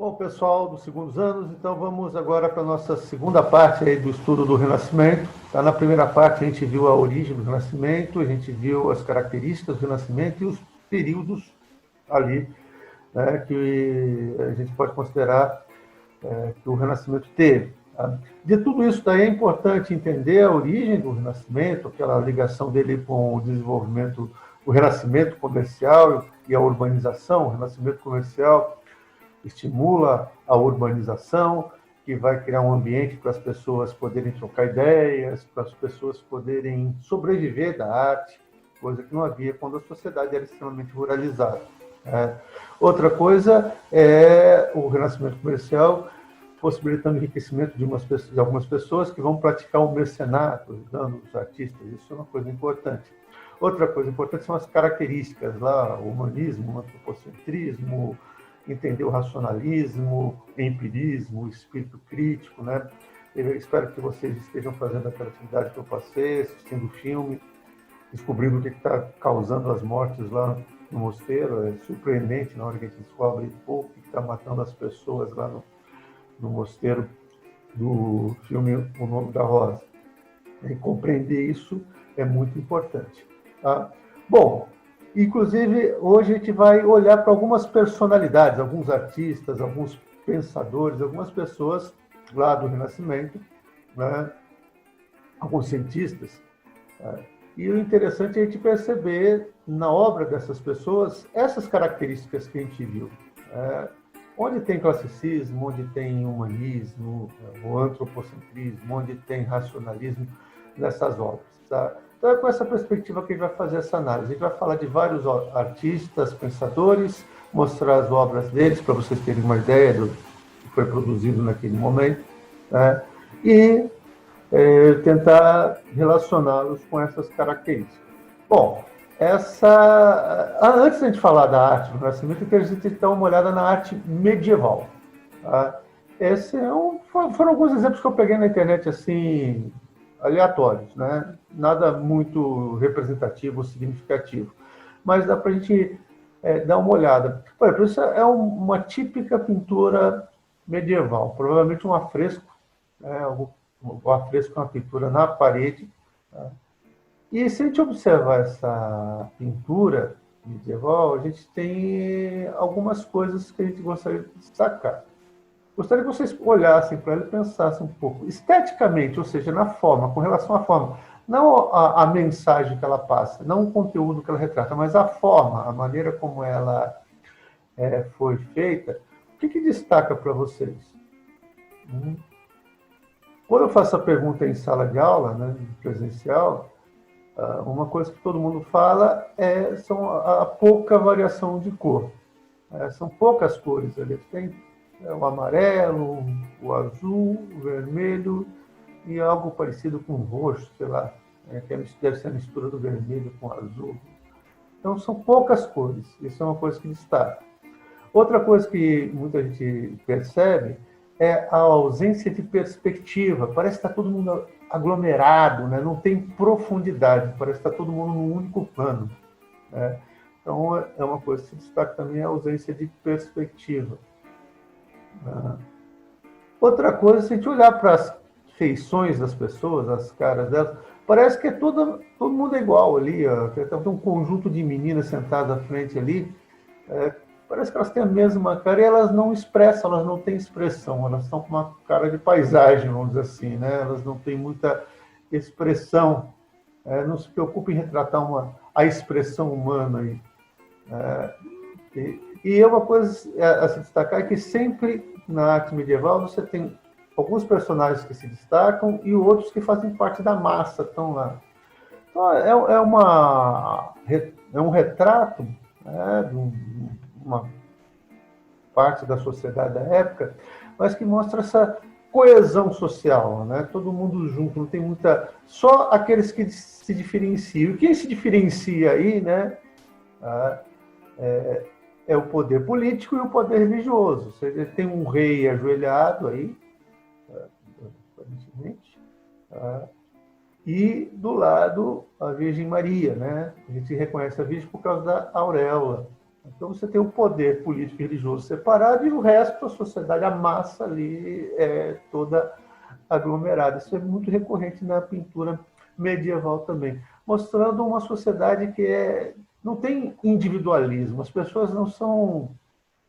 Bom, pessoal dos segundos anos, então vamos agora para a nossa segunda parte aí do estudo do Renascimento. Tá? Na primeira parte a gente viu a origem do Renascimento, a gente viu as características do Renascimento e os períodos ali, né, que a gente pode considerar que o Renascimento teve. Tá? De tudo isso daí é importante entender a origem do Renascimento, aquela ligação dele com o desenvolvimento, o Renascimento comercial e a urbanização. O Renascimento comercial estimula a urbanização, que vai criar um ambiente para as pessoas poderem trocar ideias, para as pessoas poderem sobreviver da arte, coisa que não havia quando a sociedade era extremamente ruralizada. Outra coisa é o renascimento comercial, possibilitando o enriquecimento de algumas pessoas que vão praticar o mercenato, ajudando os artistas. Isso é uma coisa importante. Outra coisa importante são as características lá, o humanismo, o antropocentrismo, entender o racionalismo, o empirismo, o espírito crítico, né? Eu espero que vocês estejam fazendo aquela atividade que eu passei, assistindo o filme, descobrindo o que está causando as mortes lá no mosteiro. É surpreendente na hora que a gente descobre o que está matando as pessoas lá no mosteiro do filme O Nome da Rosa. E compreender isso é muito importante. Tá? Bom, inclusive, hoje a gente vai olhar para algumas personalidades, alguns artistas, alguns pensadores, algumas pessoas lá do Renascimento, né? Alguns cientistas. Né? E o interessante é a gente perceber na obra dessas pessoas essas características que a gente viu. Onde tem classicismo, onde tem humanismo, o antropocentrismo, onde tem racionalismo nessas obras. Tá? Então é com essa perspectiva que a gente vai fazer essa análise. A gente vai falar de vários artistas, pensadores, mostrar as obras deles para vocês terem uma ideia do que foi produzido naquele momento, né? E tentar relacioná-los com essas características. Bom, antes de a gente falar da arte do Renascimento, eu quero a gente dar uma olhada na arte medieval. Tá? Foram alguns exemplos que eu peguei na internet assim, aleatórios, né? Nada muito representativo ou significativo, mas dá para a gente dar uma olhada. Por exemplo, isso é uma típica pintura medieval, provavelmente um afresco, né? O afresco é uma pintura na parede. Tá? E se a gente observar essa pintura medieval, a gente tem algumas coisas que a gente gostaria de destacar. Gostaria que vocês olhassem para ela e pensassem um pouco. Esteticamente, ou seja, na forma, com relação à forma, não a mensagem que ela passa, não o conteúdo que ela retrata, mas a forma, a maneira como ela foi feita, o que destaca para vocês? Quando eu faço a pergunta em sala de aula, né, presencial, uma coisa que todo mundo fala são a pouca variação de cor. São poucas cores ali. Tem o amarelo, o azul, o vermelho e algo parecido com o roxo, sei lá, que deve ser a mistura do vermelho com o azul. Então, são poucas cores. Isso é uma coisa que destaca. Outra coisa que muita gente percebe é a ausência de perspectiva. Parece que está todo mundo aglomerado, né? Não tem profundidade, parece que está todo mundo num único plano. Né? Então, é uma coisa que se destaca também a ausência de perspectiva. Outra coisa, se a gente olhar para as feições das pessoas, as caras delas, parece que todo mundo é igual ali. Tem um conjunto de meninas sentadas à frente ali, parece que elas têm a mesma cara e elas não expressam, elas não têm expressão, elas estão com uma cara de paisagem, vamos dizer assim, né? Elas não têm muita expressão, não se preocupam em retratar a expressão humana aí. E uma coisa a se destacar é que sempre na arte medieval você tem alguns personagens que se destacam e outros que fazem parte da massa, estão lá. Então é um retrato, né, de uma parte da sociedade da época, mas que mostra essa coesão social, né? Todo mundo junto, não tem muita... Só aqueles que se diferenciam. E quem se diferencia aí, né, é o poder político e o poder religioso. Ou seja, tem um rei ajoelhado aí, aparentemente, e do lado a Virgem Maria, né? A gente reconhece a Virgem por causa da auréola. Então você tem o poder político e religioso separado e o resto, a sociedade, a massa ali é toda aglomerada. Isso é muito recorrente na pintura medieval também, mostrando uma sociedade que não tem individualismo, as pessoas não são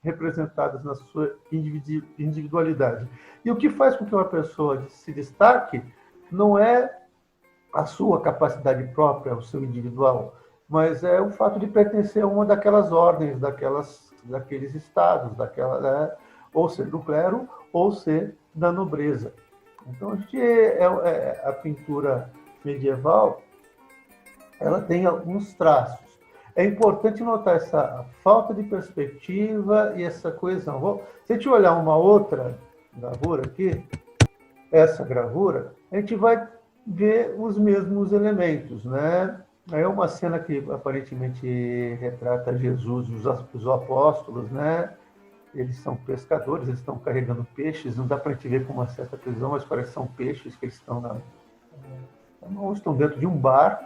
representadas na sua individualidade. E o que faz com que uma pessoa se destaque não é a sua capacidade própria, o seu individual, mas é o fato de pertencer a uma daquelas ordens, daqueles estados, né, ou ser do clero, ou ser da nobreza. Então, a pintura medieval, ela tem alguns traços. É importante notar essa falta de perspectiva e essa coesão. Se a gente olhar uma outra gravura aqui, essa gravura, a gente vai ver os mesmos elementos, né? É uma cena que aparentemente retrata Jesus e os apóstolos, né? Eles são pescadores, eles estão carregando peixes, não dá para a gente ver com uma certa precisão, mas parece que são peixes que eles estão dentro de um barco,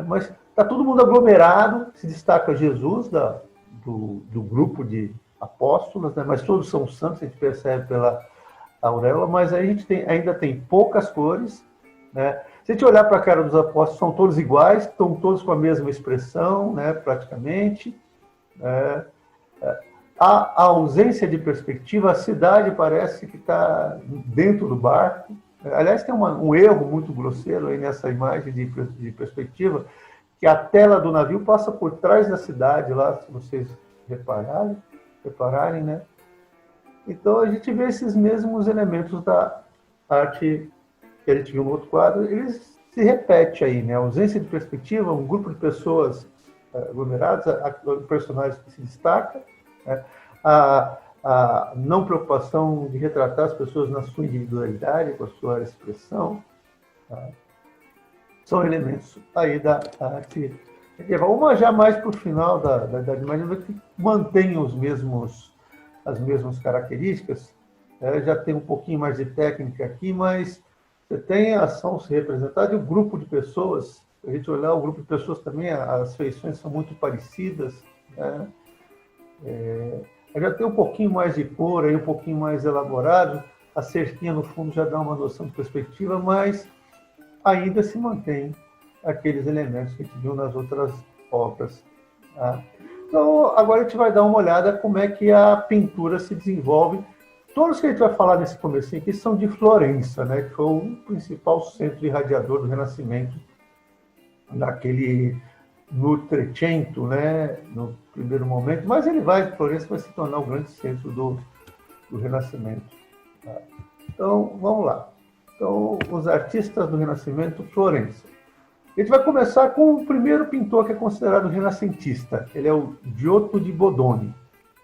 mas está todo mundo aglomerado, se destaca Jesus do grupo de apóstolos, né? Mas todos são santos, a gente percebe pela auréola, mas a gente ainda tem poucas cores, né? Se a gente olhar para a cara dos apóstolos, são todos iguais, estão todos com a mesma expressão, né? Praticamente. A ausência de perspectiva, a cidade parece que está dentro do barco. Aliás, tem um erro muito grosseiro aí nessa imagem de perspectiva, que a tela do navio passa por trás da cidade, lá, se vocês repararem, né? Então, a gente vê esses mesmos elementos da arte que a gente viu no outro quadro, eles se repetem aí, né? A ausência de perspectiva, um grupo de pessoas aglomeradas, o personagem que se destaca, né? A não preocupação de retratar as pessoas na sua individualidade, com a sua expressão, tá? São elementos aí da arte medieval. Uma já mais para o final da Idade Média, que mantém as mesmas características, já tem um pouquinho mais de técnica aqui, mas você tem a ação se representada e o grupo de pessoas, se a gente olhar o grupo de pessoas também, as feições são muito parecidas, né? Já tem um pouquinho mais de cor, aí, um pouquinho mais elaborado, a cerquinha no fundo já dá uma noção de perspectiva, mas ainda se mantém aqueles elementos que a gente viu nas outras obras. Tá? Então, agora a gente vai dar uma olhada como é que a pintura se desenvolve. Todos que a gente vai falar nesse comecinho aqui são de Florença, né, que foi o principal centro irradiador do Renascimento, no Trecento, né, no primeiro momento, mas Florença vai se tornar o grande centro do Renascimento. Tá? Então, vamos lá. Então, os artistas do Renascimento, Florença. A gente vai começar com o primeiro pintor que é considerado renascentista. Ele é o Giotto di Bodoni.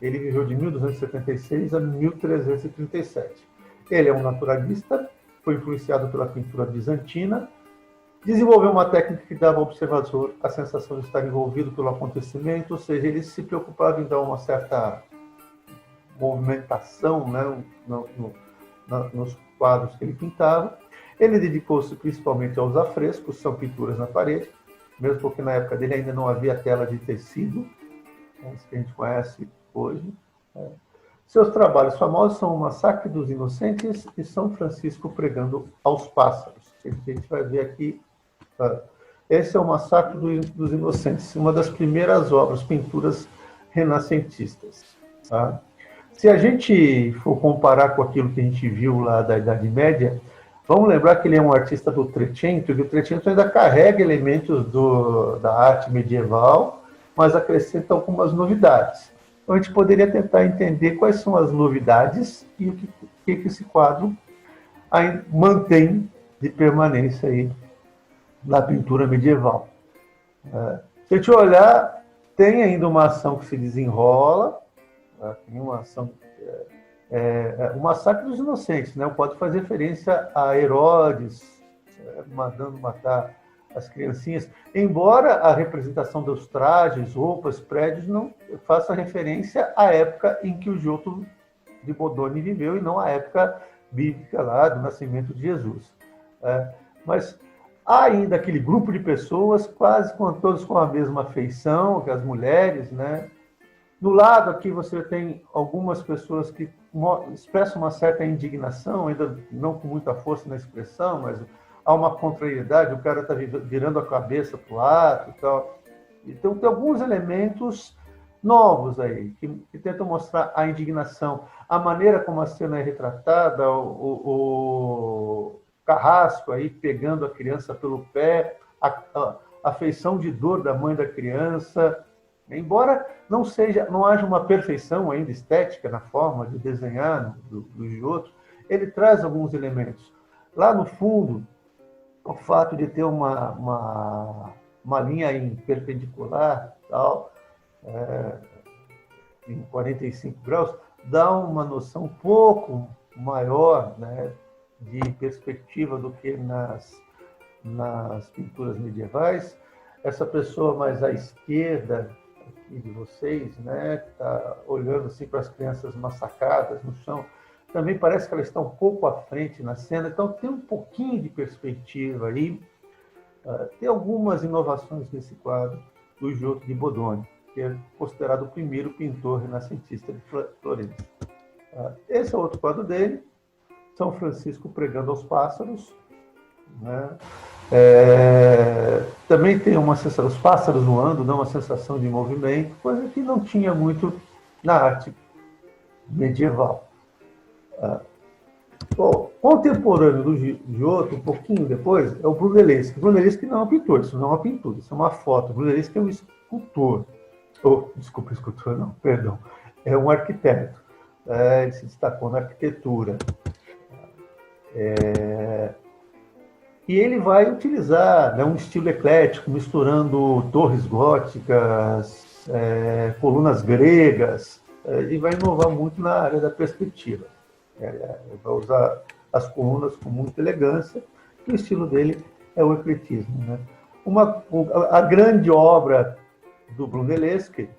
Ele viveu de 1276 a 1337. Ele é um naturalista, foi influenciado pela pintura bizantina, desenvolveu uma técnica que dava ao observador a sensação de estar envolvido pelo acontecimento, ou seja, ele se preocupava em dar uma certa movimentação, né, nos quadros que ele pintava. Ele dedicou-se principalmente aos afrescos, são pinturas na parede, mesmo porque na época dele ainda não havia tela de tecido, isso que a gente conhece hoje. Seus trabalhos famosos são O Massacre dos Inocentes e São Francisco Pregando aos Pássaros. A gente vai ver aqui. Esse é o Massacre dos Inocentes, uma das primeiras obras, pinturas renascentistas. Tá? Se a gente for comparar com aquilo que a gente viu lá da Idade Média, vamos lembrar que ele é um artista do Trecento, e o Trecento ainda carrega elementos da arte medieval, mas acrescenta algumas novidades. Então a gente poderia tentar entender quais são as novidades e o que esse quadro mantém de permanência aí na pintura medieval. Se a gente olhar, tem ainda uma ação que se desenrola, tem uma ação, o Massacre dos Inocentes, né? Pode fazer referência a Herodes mandando matar as criancinhas, embora a representação dos trajes, roupas, prédios não faça referência à época em que o Giotto de Bodoni viveu e não à época bíblica lá do nascimento de Jesus. Mas há ainda aquele grupo de pessoas, quase todos com a mesma feição, que as mulheres, né? No lado aqui você tem algumas pessoas que expressam uma certa indignação, ainda não com muita força na expressão, mas há uma contrariedade, o cara está virando a cabeça para o lado e tal. Então tem alguns elementos novos aí, que tentam mostrar a indignação, a maneira como a cena é retratada, o carrasco aí pegando a criança pelo pé, a feição de dor da mãe da criança, embora não haja uma perfeição ainda estética na forma de desenhar do Giotto, ele traz alguns elementos. Lá no fundo, o fato de ter uma linha em perpendicular, tal, em 45 graus, dá uma noção um pouco maior, né, de perspectiva do que nas pinturas medievais. Essa pessoa mais à esquerda aqui de vocês, né, está olhando assim para as crianças massacradas no chão, também parece que ela está um pouco à frente na cena, então tem um pouquinho de perspectiva aí. Tem algumas inovações nesse quadro do Giotto de Bodoni, que é considerado o primeiro pintor renascentista de Florença. Esse é outro quadro dele, São Francisco pregando aos pássaros, né? Também tem uma sensação, os pássaros voando, dão uma sensação de movimento, coisa que não tinha muito na arte medieval. Bom, contemporâneo do Giotto, um pouquinho depois, é o Brunelleschi. O Brunelleschi não é um pintor, isso não é uma pintura, isso é uma foto. O Brunelleschi é um escultor. Desculpa, escultor não, perdão. É um arquiteto. Ele se destacou na arquitetura. E ele vai utilizar, né, um estilo eclético, misturando torres góticas, colunas gregas, e vai inovar muito na área da perspectiva. Vai usar as colunas com muita elegância, e o estilo dele é o ecletismo, né? A grande obra do Brunelleschi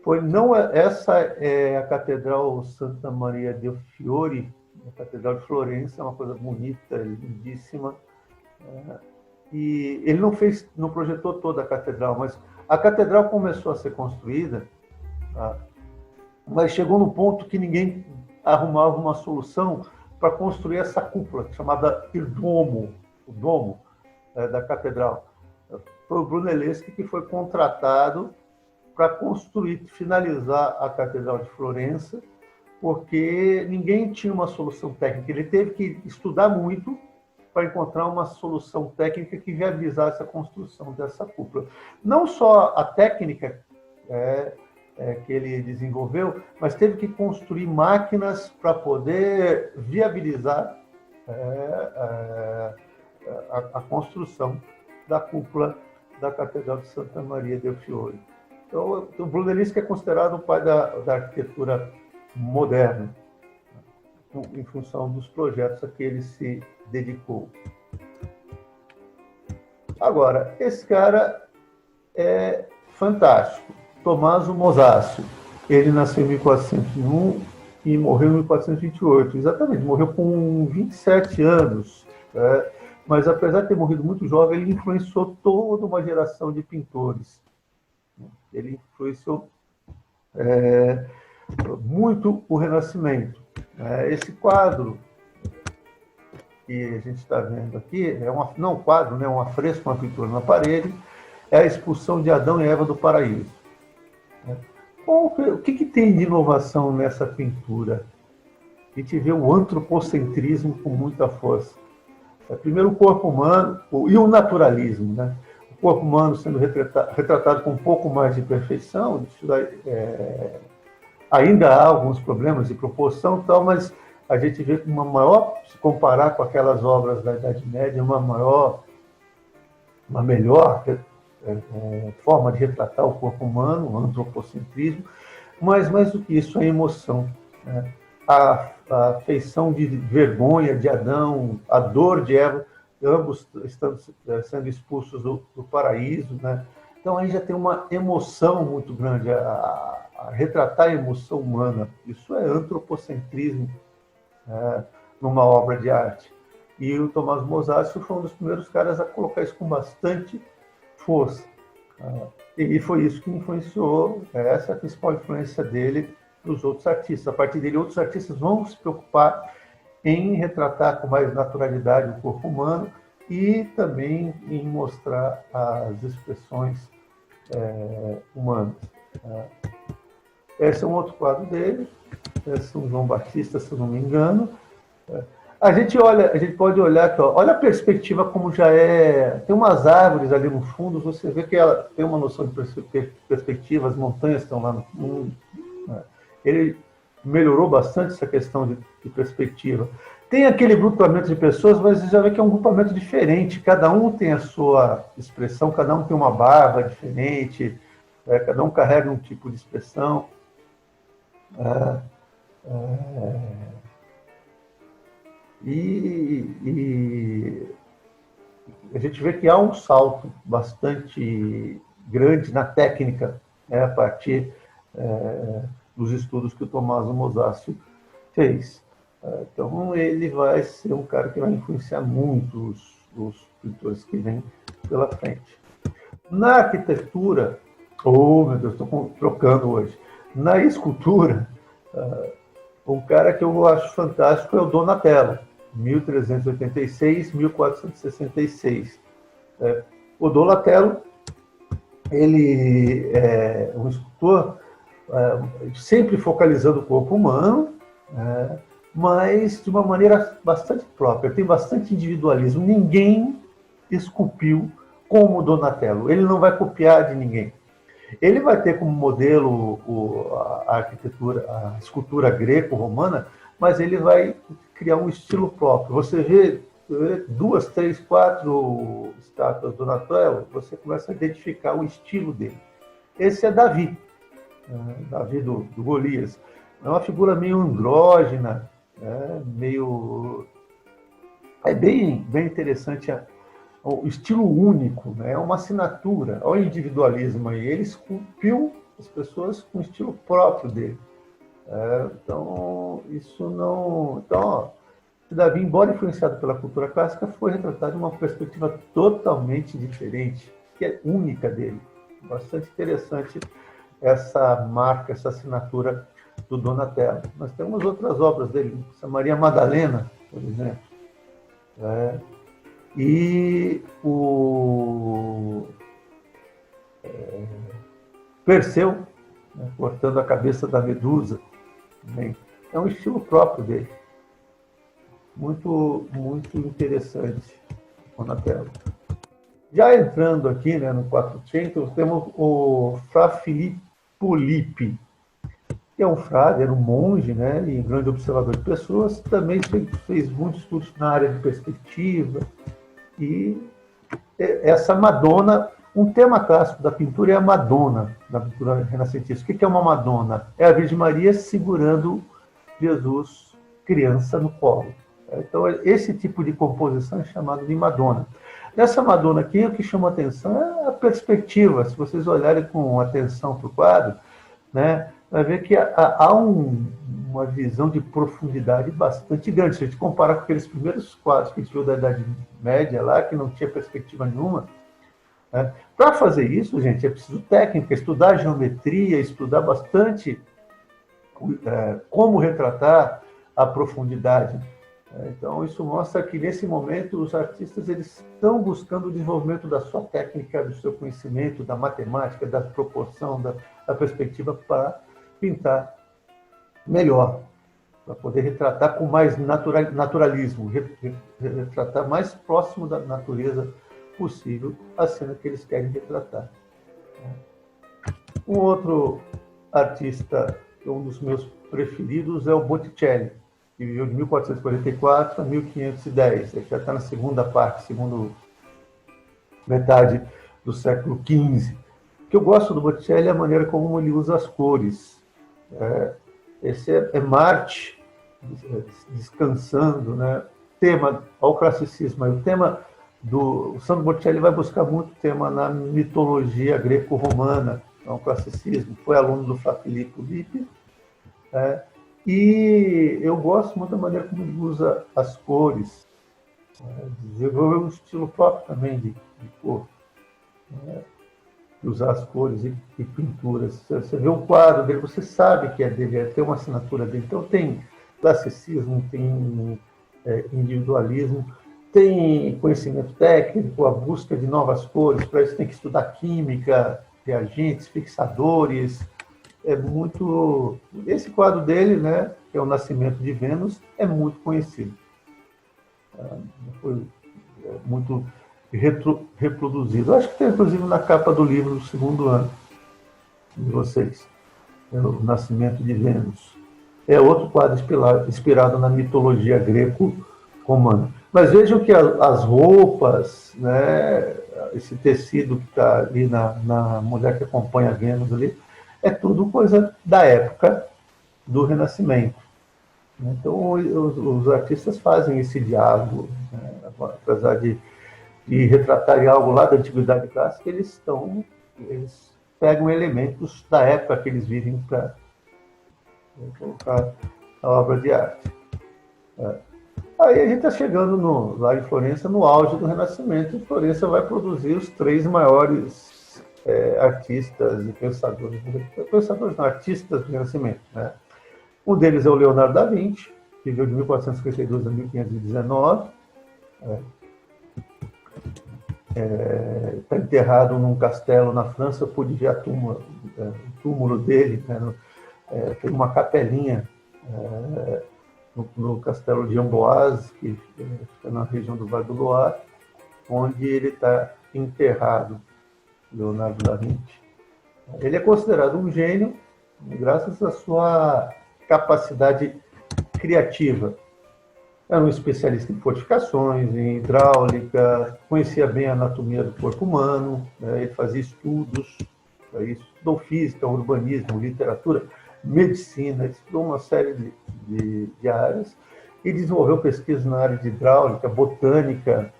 foi, não essa é a Catedral Santa Maria del Fiore, a Catedral de Florença, é uma coisa bonita, lindíssima, e ele não projetou toda a catedral, mas a catedral começou a ser construída, mas chegou no ponto que ninguém arrumava uma solução para construir essa cúpula, chamada Il Duomo, o domo da catedral. Foi o Brunelleschi que foi contratado para construir, finalizar a Catedral de Florença, porque ninguém tinha uma solução técnica. Ele teve que estudar muito para encontrar uma solução técnica que viabilizasse a construção dessa cúpula. Não só a técnica que ele desenvolveu, mas teve que construir máquinas para poder viabilizar a construção da cúpula da Catedral de Santa Maria del Fiore. Então, o Brunelleschi é considerado o pai da arquitetura moderna, em função dos projetos a que ele se dedicou. Agora, esse cara é fantástico. Tommaso Mosazzo. Ele nasceu em 1401 e morreu em 1428. Exatamente, morreu com 27 anos. Mas, apesar de ter morrido muito jovem, ele influenciou toda uma geração de pintores. Ele influenciou muito o Renascimento. Esse quadro que a gente está vendo aqui, não um quadro, né, um afresco, uma pintura na parede, é a expulsão de Adão e Eva do paraíso. O que tem de inovação nessa pintura? A gente vê o antropocentrismo com muita força. Primeiro, o corpo humano e o naturalismo, né? O corpo humano sendo retratado com um pouco mais de perfeição. Ainda há alguns problemas de proporção, tal, mas a gente vê uma maior, se comparar com aquelas obras da Idade Média, uma melhor forma de retratar o corpo humano, o antropocentrismo, mas mais do que isso, a emoção, né? A feição de vergonha de Adão, a dor de Eva, ambos estando sendo expulsos do paraíso, né? Então aí já tem uma emoção muito grande, a retratar a emoção humana. Isso é antropocentrismo numa obra de arte. E o Tommaso Mosazzo foi um dos primeiros caras a colocar isso com bastante força. E foi isso que influenciou, essa é a principal influência dele para os outros artistas. A partir dele, outros artistas vão se preocupar em retratar com mais naturalidade o corpo humano e também em mostrar as expressões humanas. Esse é um outro quadro dele, é São João Batista, se eu não me engano. A gente pode olhar aqui, olha a perspectiva como já é. Tem umas árvores ali no fundo, você vê que ela tem uma noção de perspectiva, as montanhas estão lá no fundo. Né? Ele melhorou bastante essa questão de perspectiva. Tem aquele grupamento de pessoas, mas você já vê que é um grupamento diferente, cada um tem a sua expressão, cada um tem uma barba diferente, cada um carrega um tipo de expressão. E a gente vê que há um salto bastante grande na técnica, a partir dos estudos que o Tommaso Mosaccio fez. Então, ele vai ser um cara que vai influenciar muito os pintores que vêm pela frente. Na arquitetura, meu Deus, estou trocando hoje. Na escultura, um cara que eu acho fantástico é o Donatello, 1386, 1466. O Donatello, ele é um escultor sempre focalizando o corpo humano, mas de uma maneira bastante própria, tem bastante individualismo. Ninguém esculpiu como o Donatello, ele não vai copiar de ninguém. Ele vai ter como modelo a arquitetura, a escultura greco-romana, mas ele vai criar um estilo próprio. Você vê 2, 3, 4 estátuas do Donatello, você começa a identificar o estilo dele. Esse é Davi, Davi do Golias. É uma figura meio andrógena, meio... É bem interessante o estilo único, é uma assinatura, olha o individualismo aí. Ele esculpiu as pessoas com o estilo próprio dele. Então, isso não... Então, Davi, embora influenciado pela cultura clássica, foi retratado de uma perspectiva totalmente diferente, que é única dele. Bastante interessante essa marca, essa assinatura do Donatello. Nós temos outras obras dele, essa Maria Madalena, por exemplo. E o Perseu, cortando a cabeça da Medusa, também. É um estilo próprio dele. Muito, muito interessante, Donatello. Já entrando aqui, no 400, temos o Fra Filippo Lippi, que é um frade, era um monge, e um grande observador de pessoas, também fez muitos estudos na área de perspectiva. E essa Madonna, um tema clássico da pintura é a Madonna, da pintura renascentista. O que é uma Madonna? É a Virgem Maria segurando Jesus, criança, no colo. Então, esse tipo de composição é chamado de Madonna. Nessa Madonna aqui, o que chama a atenção é a perspectiva. Se vocês olharem com atenção para o quadro, vai ver que há uma visão de profundidade bastante grande. Se a gente compara com aqueles primeiros quadros que a gente viu da Idade Média lá, que não tinha perspectiva nenhuma. Para fazer isso, gente, é preciso técnica, estudar geometria, estudar bastante como retratar a profundidade. Então, isso mostra que, nesse momento, os artistas eles estão buscando o desenvolvimento da sua técnica, do seu conhecimento, da matemática, da proporção, da perspectiva, para pintar melhor, para poder retratar com mais naturalismo, retratar mais próximo da natureza possível a cena que eles querem retratar. Um outro artista, um dos meus preferidos, é o Botticelli, que viveu de 1444 a 1510. Ele já está na segunda metade do século XV. O que eu gosto do Botticelli é a maneira como ele usa as cores. Esse é Marte descansando, tema ao classicismo. O tema o Sandro Botticelli vai buscar muito tema na mitologia greco-romana, ao classicismo. Foi aluno do Fra Filippo Lippi. E eu gosto muito da maneira como ele usa as cores. Desenvolveu um estilo próprio também de cor. usar as cores e pinturas. Você vê o quadro dele, você sabe que é dele, tem uma assinatura dele. Então tem classicismo, tem individualismo, tem conhecimento técnico, a busca de novas cores. Para isso tem que estudar química, reagentes, fixadores. É muito. Esse quadro dele, né, que é o Nascimento de Vênus, é muito conhecido. Foi muito reproduzido. Acho que tem, inclusive, na capa do livro do segundo ano de vocês. É o Nascimento de Vênus. É outro quadro inspirado na mitologia greco-romana. Mas vejam que as roupas, né, esse tecido que está ali na mulher que acompanha Vênus ali, é tudo coisa da época do Renascimento. Então, os artistas fazem esse diálogo, né, apesar de retratarem algo lá da Antiguidade Clássica, eles pegam elementos da época que eles vivem para colocar a obra de arte. Aí a gente está chegando lá em Florença, no auge do Renascimento, e Florença vai produzir os três maiores artistas e pensadores não, artistas do Renascimento. Né? Um deles é o Leonardo da Vinci, que viveu de 1452 a 1519. Está enterrado num castelo na França. Eu pude ver o túmulo dele, né? Tem uma capelinha no castelo de Amboise, que fica na região do Vale do Loire, onde ele está enterrado, Leonardo da Vinci. Ele é considerado um gênio graças à sua capacidade criativa. Era um especialista em fortificações, em hidráulica, conhecia bem a anatomia do corpo humano, né? Ele fazia estudos, estudou física, urbanismo, literatura, medicina, estudou uma série de áreas e desenvolveu pesquisas na área de hidráulica, botânica.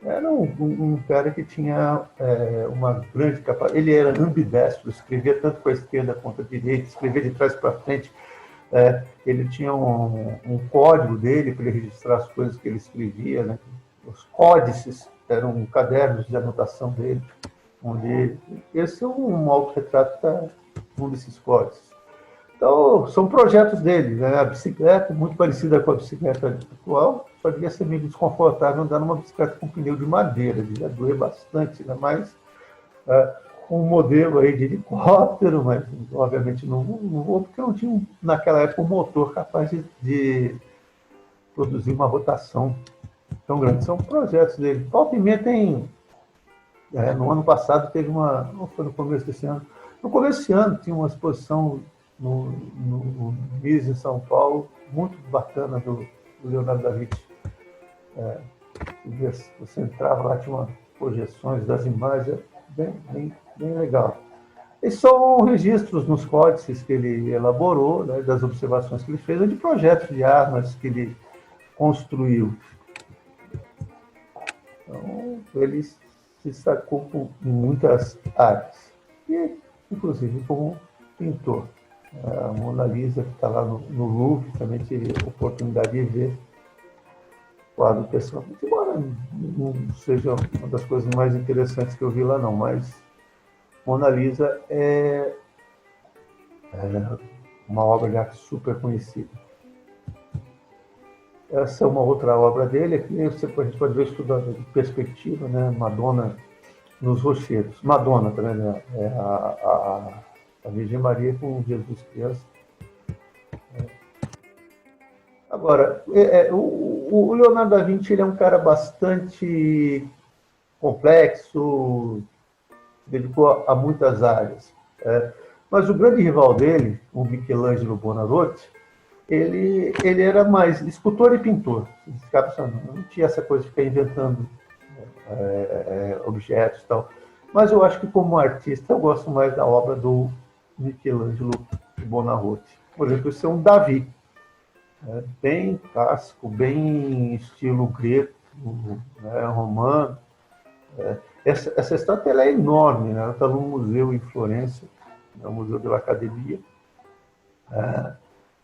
Era um cara que tinha uma grande capacidade. Ele era ambidestro, escrevia tanto com a esquerda quanto a direita, escrevia de trás para frente. Ele tinha um código dele para ele registrar as coisas que ele escrevia, né? Os códices eram cadernos de anotação dele, onde esse é um autorretrato de um desses códices. Então, são projetos dele, né? A bicicleta, muito parecida com a bicicleta atual, só devia ser meio desconfortável andar numa bicicleta com pneu de madeira, devia doer bastante, né? Mas um modelo aí de helicóptero, mas obviamente não voou, porque não tinha naquela época um motor capaz de produzir uma rotação tão grande. São projetos dele. Volta e meia tem. No ano passado teve não foi no começo desse ano. No começo desse ano tinha uma exposição no MIS em São Paulo, muito bacana, do Leonardo da Vinci. Você entrava lá, tinha umas projeções das imagens, bem legal. Esses são registros nos códices que ele elaborou, né, das observações que ele fez, ou de projetos de armas que ele construiu. Então, ele se destacou em muitas áreas, e inclusive como pintor. A Mona Lisa, que está lá no Louvre, também tive a oportunidade de ver o quadro pessoalmente, embora não seja uma das coisas mais interessantes que eu vi lá, não, mas Mona Lisa é uma obra de arte super conhecida. Essa é uma outra obra dele, aqui a gente pode ver estudando de perspectiva, né? Madonna nos Rochedos. Madonna também, né? A Virgem Maria com Jesus criança. Agora, o Leonardo da Vinci, ele é um cara bastante complexo, dedicou a muitas áreas. Mas o grande rival dele, o Michelangelo Buonarroti, ele era mais escultor e pintor. Não tinha essa coisa de ficar inventando objetos e tal. Mas eu acho que, como artista, eu gosto mais da obra do Michelangelo Buonarroti. Por exemplo, esse é um Davi. Bem clássico, bem estilo grego, né, romano. Essa estátua ela é enorme, né? Ela está num museu em Florença, no Museu da Academia.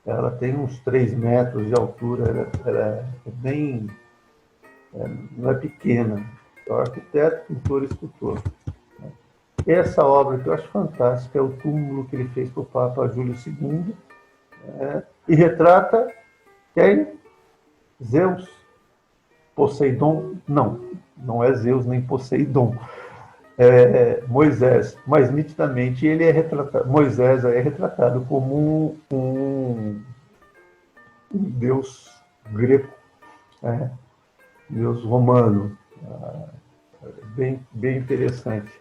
Ela tem uns 3 metros de altura, ela é bem. Não é pequena. É um arquiteto, pintor e escultor. Essa obra que eu acho fantástica é o túmulo que ele fez para o Papa Júlio II, e retrata quem? Zeus, Poseidon, não é Zeus nem Poseidon, Moisés, mas nitidamente ele é retratado, Moisés é retratado como um deus grego, né? Deus romano, bem interessante.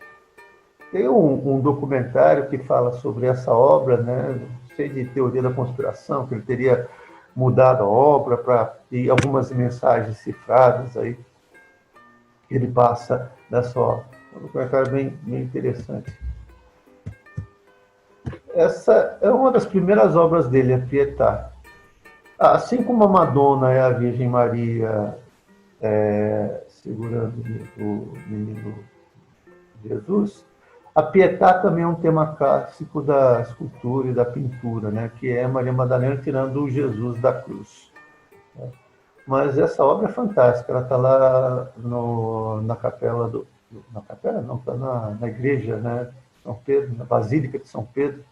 Tem um documentário que fala sobre essa obra, né, cheio de teoria da conspiração, que ele teria mudado a obra e algumas mensagens cifradas aí que ele passa dessa obra. É um documentário bem interessante. Essa é uma das primeiras obras dele, a Pietà. Assim como a Madonna é a Virgem Maria segurando o menino Jesus, a Pietà também é um tema clássico da escultura e da pintura, né? Que é Maria Madalena tirando o Jesus da cruz. Mas essa obra é fantástica, ela está lá na capela na capela não, está na igreja, né? São Pedro, na Basílica de São Pedro,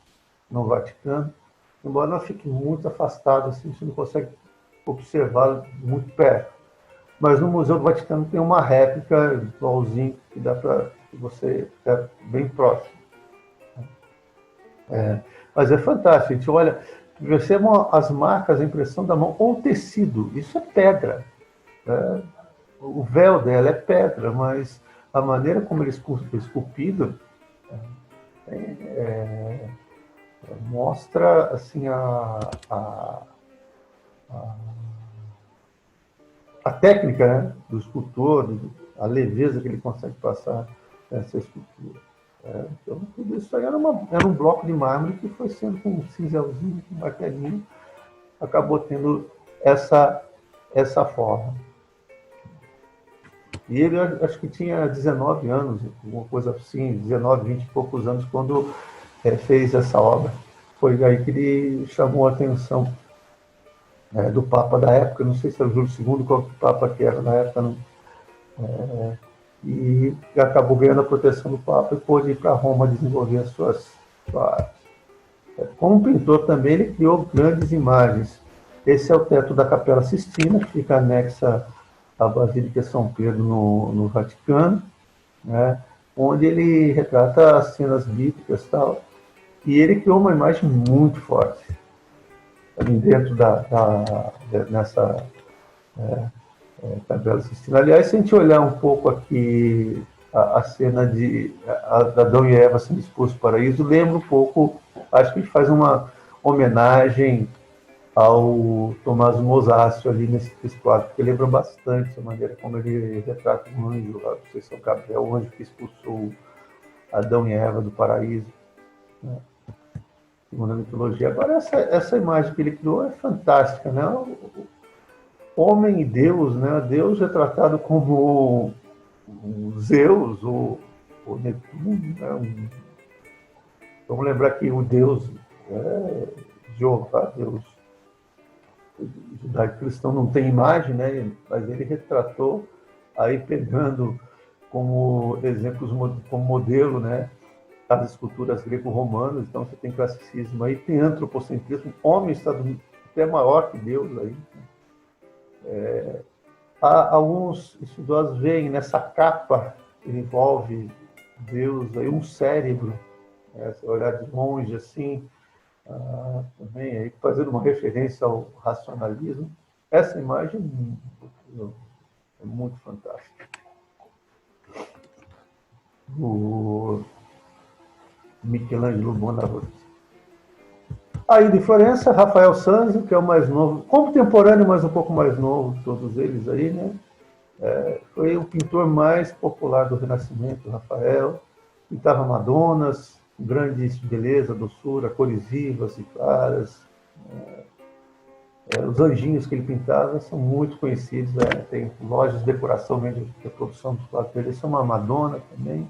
no Vaticano. Embora ela fique muito afastada, assim, você não consegue observá-la muito perto. Mas no Museu do Vaticano tem uma réplica igualzinho que dá para você ficar bem próximo. Mas é fantástico, a gente olha, percebam as marcas, a impressão da mão, ou o tecido, isso é pedra. Né? O véu dela é pedra, mas a maneira como ele é esculpido mostra assim, a técnica, né, do escultor, a leveza que ele consegue passar nessa escultura. Então, tudo isso aí era um bloco de mármore que foi sendo com um cinzelzinho, com um martelinho, acabou tendo essa forma. E ele, acho que tinha 19 anos, alguma coisa assim, 19, 20 e poucos anos, quando fez essa obra. Foi aí que ele chamou a atenção do Papa da época, não sei se era o Júlio II, qual Papa que era na época, não, e acabou ganhando a proteção do Papa e pôde ir para Roma desenvolver a sua arte. Como pintor também, ele criou grandes imagens. Esse é o teto da Capela Sistina, que fica anexa à Basílica de São Pedro, no Vaticano, né, onde ele retrata as cenas bíblicas e tal. E ele criou uma imagem muito forte ali dentro nessa Capela Sistina. Aliás, se a gente olhar um pouco aqui a cena de Adão e Eva sendo expostos ao paraíso, lembra um pouco, acho que a gente faz uma homenagem ao Tomás Mosácio ali nesse quadro, porque lembra bastante a maneira como ele retrata um anjo, não sei se é o Gabriel, o anjo que expulsou Adão e Eva do paraíso, né? Segundo a mitologia. Agora, essa imagem que ele criou é fantástica, né? O homem e Deus, né? Deus retratado como o Zeus, o Netuno, né? Vamos lembrar que o Deus Jeová, Deus judaico-cristão não tem imagem, né? Mas ele retratou aí pegando como exemplos, como modelo, né, as esculturas greco-romanas. Então você tem classicismo aí, tem antropocentrismo, homem está até maior que Deus aí. Alguns estudiosos veem nessa capa que envolve Deus aí um cérebro, né, se olhar de longe assim, também aí, fazendo uma referência ao racionalismo. Essa imagem é muito fantástica. O Michelangelo Buonarroti. Aí de Florença, Rafael Sanzio, que é o mais novo, contemporâneo, mas um pouco mais novo, todos eles aí, né? Foi o pintor mais popular do Renascimento, Rafael. Pintava Madonas, grande beleza, doçura, cores vivas e claras. Os anjinhos que ele pintava são muito conhecidos, tem lojas de decoração, de reprodução dos quadros dele. Essa é uma Madonna também.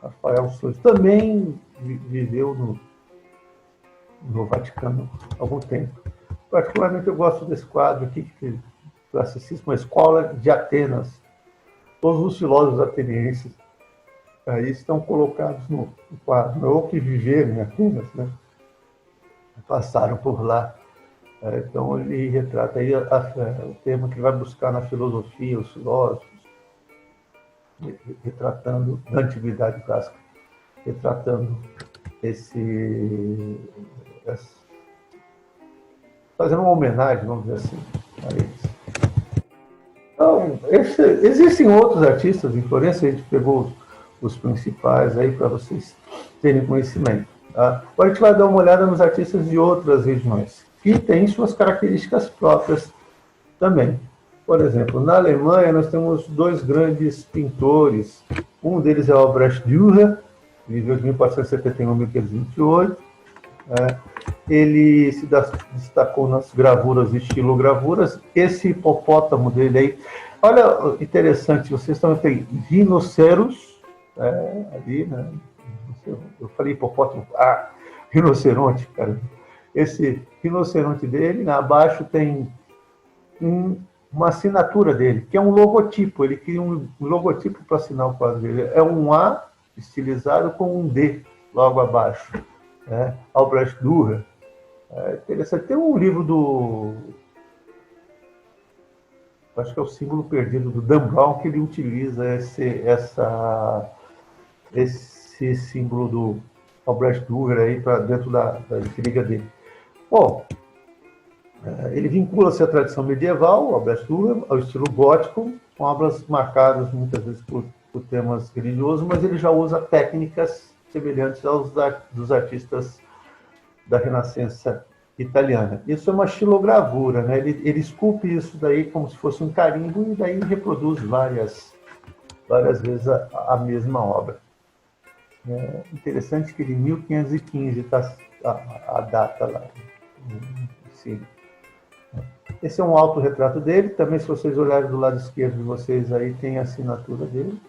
Rafael Sanzio também viveu no Vaticano há algum tempo. Particularmente eu gosto desse quadro aqui, que classicismo, a escola de Atenas. Todos os filósofos atenienses aí estão colocados no quadro, ou que viveram apenas, né? Passaram por lá. Então, ele retrata aí o tema que ele vai buscar na filosofia, os filósofos, retratando da antiguidade clássica, retratando esse fazendo uma homenagem, vamos dizer assim, a eles. Então, existem outros artistas em Florença, a gente pegou os principais aí para vocês terem conhecimento. Tá? Agora a gente vai dar uma olhada nos artistas de outras regiões, que têm suas características próprias também. Por exemplo, na Alemanha nós temos dois grandes pintores. Um deles é o Albrecht Dürer, viveu de 1471 a 1528. Ele se destacou nas gravuras, estilogravuras. Esse hipopótamo dele aí, olha, interessante, vocês também têm rinoceros, ali, né? Eu falei hipopótamo, rinoceronte, cara. Esse rinoceronte dele, abaixo tem uma assinatura dele, que é um logotipo. Ele cria um logotipo para assinar o quadro dele. É um A estilizado com um D logo abaixo. Albrecht Dürer. Interessante. Tem um livro acho que é o Símbolo Perdido, do Dan Brown, que ele utiliza esse símbolo do Albrecht Dürer aí para dentro da intriga dele. Bom, ele vincula-se à tradição medieval, Albrecht Dürer, ao estilo gótico, com obras marcadas muitas vezes por temas religiosos, mas ele já usa técnicas semelhantes aos dos artistas da Renascença italiana. Isso é uma xilogravura, né? Ele esculpe isso daí como se fosse um carimbo e daí reproduz várias vezes a mesma obra. É interessante que de 1515 está a data lá. Sim. Esse é um autorretrato dele. Também, se vocês olharem do lado esquerdo de vocês, aí tem a assinatura dele.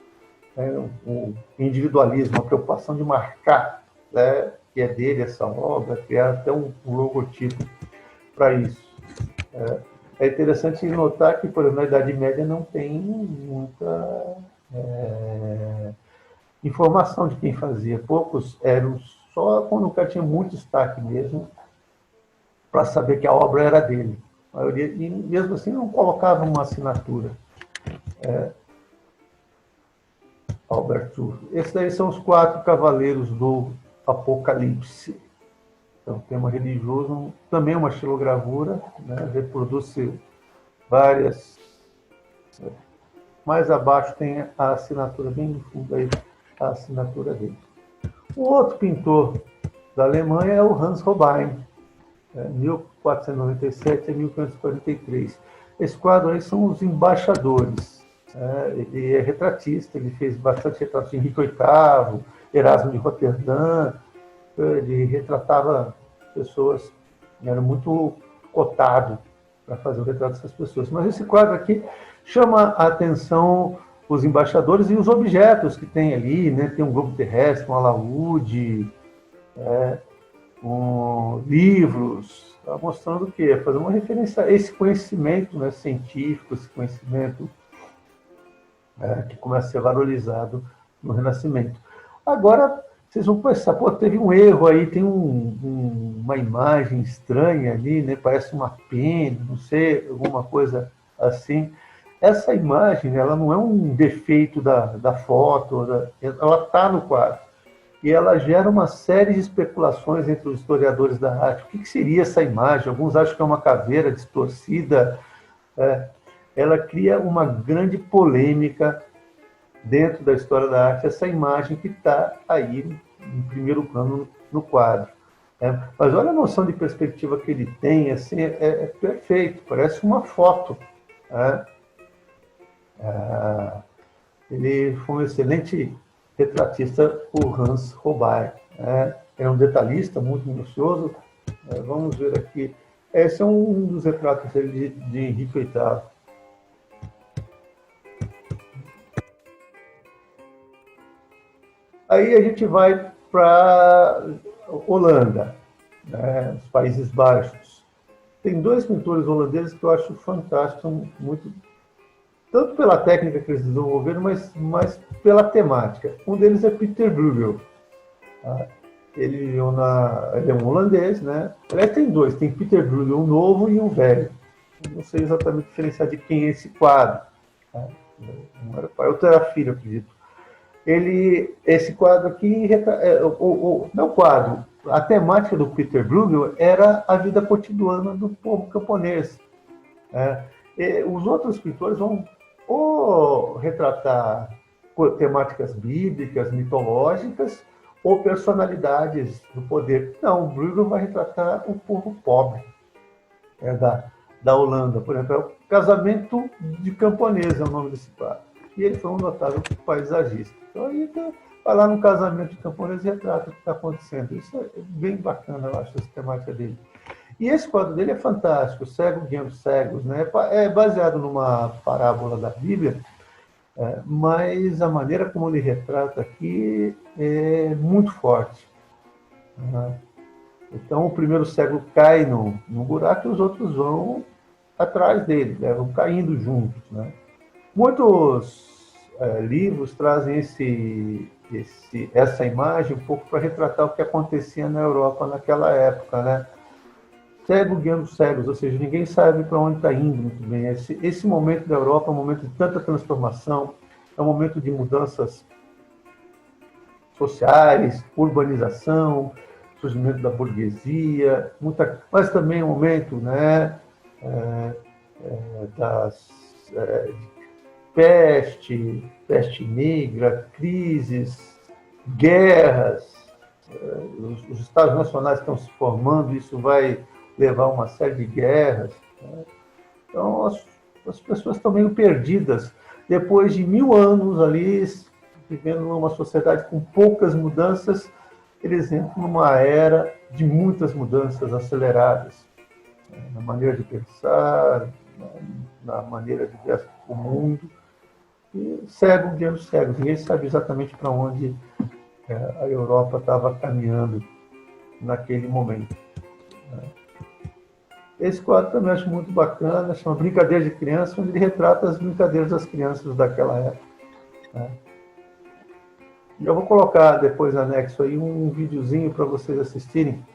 O individualismo, a preocupação de marcar, né, que é dele essa obra, criar até um logotipo para isso. É interessante notar que, por exemplo, na Idade Média não tem muita informação de quem fazia. Poucos eram só quando o cara tinha muito destaque mesmo, para saber que a obra era dele. A maioria, e mesmo assim não colocava uma assinatura. Albrecht Dürer. Esses daí são os 4 cavaleiros do Apocalipse. Então, tema religioso, também uma xilogravura, né? Reproduz-se várias. Mais abaixo tem a assinatura, bem no fundo aí, a assinatura dele. O outro pintor da Alemanha é o Hans Holbein, 1497 a 1543. Esse quadro aí são os embaixadores. Ele é retratista, ele fez bastante retratos de Henrique VIII, Erasmo de Roterdã. Ele retratava pessoas, era muito cotado para fazer o retrato dessas pessoas. Mas esse quadro aqui chama a atenção os embaixadores e os objetos que tem ali, né? Tem um globo terrestre, um alaúde, livros, tá mostrando o quê? Fazer uma referência a esse conhecimento, né, científico, esse conhecimento que começa a ser valorizado no Renascimento. Agora, vocês vão pensar, teve um erro aí, tem uma imagem estranha ali, né? Parece uma pena, não sei, alguma coisa assim. Essa imagem, ela não é um defeito da foto, ela está no quadro. E ela gera uma série de especulações entre os historiadores da arte. O que seria essa imagem? Alguns acham que é uma caveira distorcida. Ela cria uma grande polêmica dentro da história da arte, essa imagem que está aí em primeiro plano no quadro. Mas olha a noção de perspectiva que ele tem, assim, é perfeito, parece uma foto. Ele foi um excelente retratista, o Hans Holbein. É um detalhista muito minucioso. Vamos ver aqui. Esse é um dos retratos dele de Henrique VIII. Aí a gente vai para Holanda, né, os Países Baixos. Tem 2 pintores holandeses que eu acho fantásticos, tanto pela técnica que eles desenvolveram, mas pela temática. Um deles é Peter Bruegel. Tá? Ele é um holandês, né? Aliás, tem dois, tem Peter Bruegel, um novo e um velho. Não sei exatamente diferenciar de quem é esse quadro. Tá? Um era pai, outro era filho, acredito. Esse quadro aqui, não quadro, a temática do Peter Bruegel era a vida cotidiana do povo camponês. Né? Os outros pintores vão ou retratar temáticas bíblicas, mitológicas, ou personalidades do poder. Não, o Bruegel vai retratar o povo pobre da Holanda, por exemplo. É o Casamento de Camponês, é o nome desse quadro. E ele foi um notável paisagista. Então, aí vai lá no Casamento de Camponês e retrata o que está acontecendo. Isso é bem bacana, eu acho, essa temática dele. E esse quadro dele é fantástico, Cego guiando cegos, né? É baseado numa parábola da Bíblia, mas a maneira como ele retrata aqui é muito forte. Né? Então, o primeiro cego cai no buraco e os outros vão atrás dele, né? Vão caindo juntos. Né? Muitos livros trazem essa imagem um pouco para retratar o que acontecia na Europa naquela época, né? Cego guiando cegos, ou seja, ninguém sabe para onde está indo muito bem. Esse momento da Europa é um momento de tanta transformação, é um momento de mudanças sociais, urbanização, surgimento da burguesia, mas também um momento, né, de peste negra, crises, guerras, os Estados nacionais estão se formando, isso vai levar a uma série de guerras. Né? Então, as pessoas estão meio perdidas. Depois de 1000 anos ali, vivendo numa sociedade com poucas mudanças, eles entram numa era de muitas mudanças aceleradas. Né? Na maneira de pensar, na maneira de ver o mundo. E cego guiando cegos. Ninguém sabe exatamente para onde a Europa estava caminhando naquele momento. Né? Esse quadro também acho muito bacana, chama Brincadeira de Criança, onde ele retrata as brincadeiras das crianças daquela época. Né? E eu vou colocar depois anexo aí um videozinho para vocês assistirem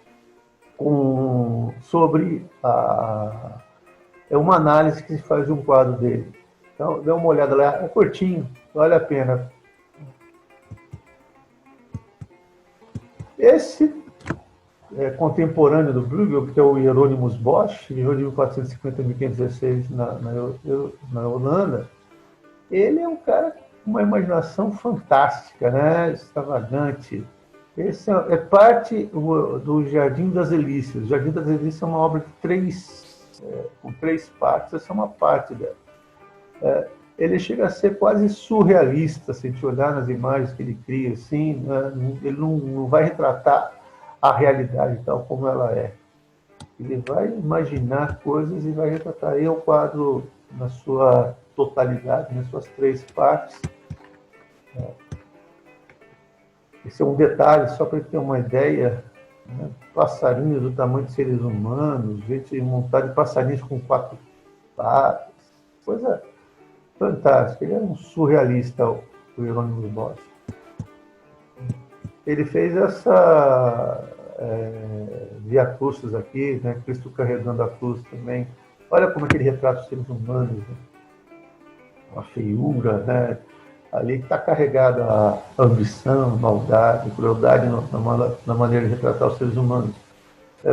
sobre uma análise que se faz de um quadro dele. Então, dê uma olhada lá, é curtinho, vale a pena. Esse contemporâneo do Bruegel, que é o Hieronymus Bosch, viveu de 1450 a 1516 na Holanda, ele é um cara com uma imaginação fantástica, né? Extravagante. Esse é parte do Jardim das Delícias. O Jardim das Delícias é uma obra com 3 partes, essa é uma parte dela. Ele chega a ser quase surrealista, se a gente olhar nas imagens que ele cria, assim, né? Ele não vai retratar a realidade tal como ela é. Ele vai imaginar coisas e vai retratar. Aí é o quadro na sua totalidade, nas suas 3 partes. Esse é um detalhe, só para ter uma ideia, né? Passarinhos do tamanho de seres humanos, gente montada de passarinhos com 4 patas, coisa fantástica. Ele é um surrealista, o Hieronymus Bosch. Ele fez essa Via Crucis aqui, né? Cristo carregando a cruz também. Olha como é que ele retrata os seres humanos, né? Uma feiura, né? Ali está carregada a ambição, maldade, crueldade na maneira de retratar os seres humanos.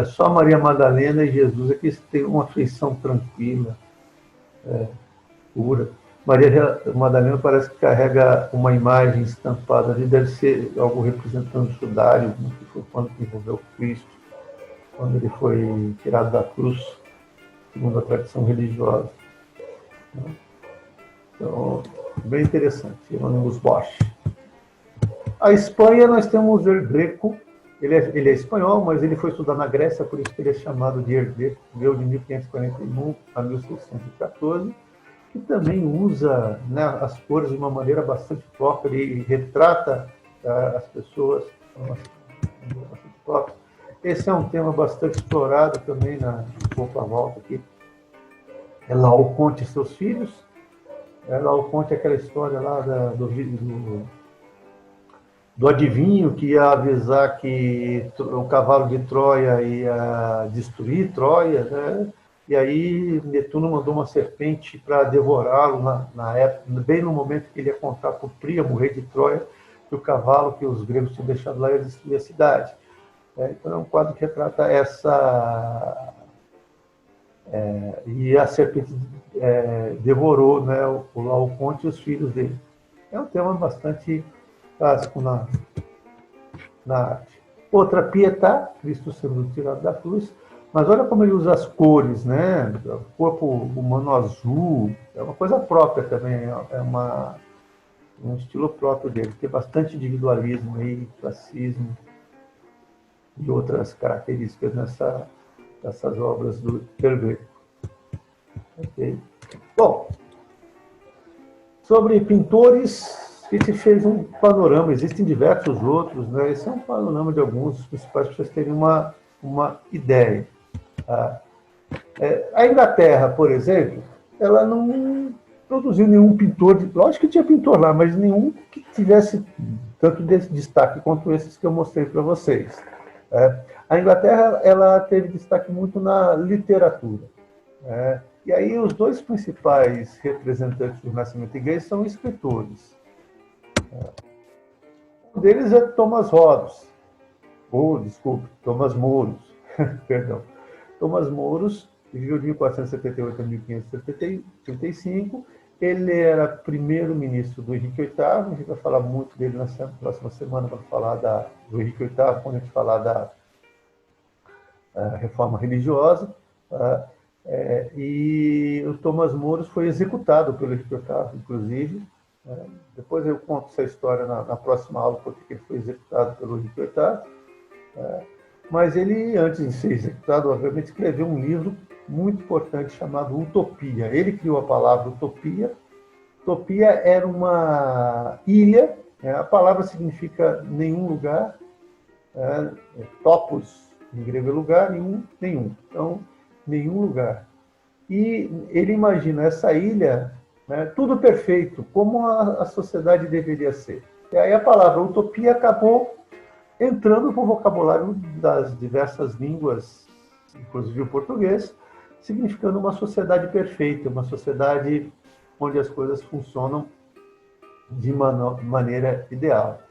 Só Maria Madalena e Jesus é que têm uma afeição tranquila, pura. Maria Madalena parece que carrega uma imagem estampada ali, deve ser algo representando o sudário, que foi quando envolveu Cristo, quando ele foi tirado da cruz, segundo a tradição religiosa. Então, bem interessante, Hieronymus Bosch. A Espanha, nós temos o El Greco. Ele é espanhol, mas ele foi estudar na Grécia, por isso que ele é chamado de El Greco, viveu de 1541 a 1614, que também usa, né, as cores de uma maneira bastante própria, ele retrata as pessoas de uma maneira bastante própria. Esse é um tema bastante explorado também na Volta à Volta aqui. É Laocoonte e seus filhos. Lá conta aquela história lá do adivinho que ia avisar que o cavalo de Troia ia destruir Troia, né? E aí Netuno mandou uma serpente para devorá-lo na época, bem no momento que ele ia contar para o Príamo, o rei de Troia, que o cavalo que os gregos tinham deixado lá ia destruir a cidade. Então é um quadro que retrata essa... e a serpente devorou, né, o Laoconte e os filhos dele. É um tema bastante clássico na arte. Outra, Pietà, Cristo sendo tirado da cruz, mas olha como ele usa as cores, né? O corpo humano azul, é uma coisa própria também, um estilo próprio dele, tem bastante individualismo aí, classismo e outras características nessas obras do Greco. Okay. Bom, sobre pintores, a gente fez um panorama, existem diversos outros, né? Esse é um panorama de alguns dos principais, para vocês terem uma ideia. Tá? A Inglaterra, por exemplo, ela não produziu nenhum pintor, lógico que tinha pintor lá, mas nenhum que tivesse tanto destaque quanto esses que eu mostrei para vocês. A Inglaterra ela teve destaque muito na literatura. E aí os dois principais representantes do Renascimento inglês são escritores. Um deles é Thomas Hobbes, Thomas Mouros, perdão. Thomas Mouros viveu de 1478 a 1535. Ele era primeiro-ministro do Henrique VIII. A gente vai falar muito dele na próxima semana, quando falar do Henrique VIII, quando a gente falar da reforma religiosa. E o Thomas Mouros foi executado pelo Henrique VIII, inclusive. Depois eu conto essa história na próxima aula, porque ele foi executado pelo Henrique VIII. Mas ele, antes de ser executado, obviamente, escreveu um livro muito importante chamado Utopia. Ele criou a palavra utopia. Utopia era uma ilha, a palavra significa nenhum lugar, topos, em grego é lugar, nenhum. Então, nenhum lugar. E ele imagina essa ilha, tudo perfeito, como a sociedade deveria ser. E aí a palavra utopia acabou entrando no vocabulário das diversas línguas, inclusive o português, significando uma sociedade perfeita, uma sociedade onde as coisas funcionam de maneira ideal.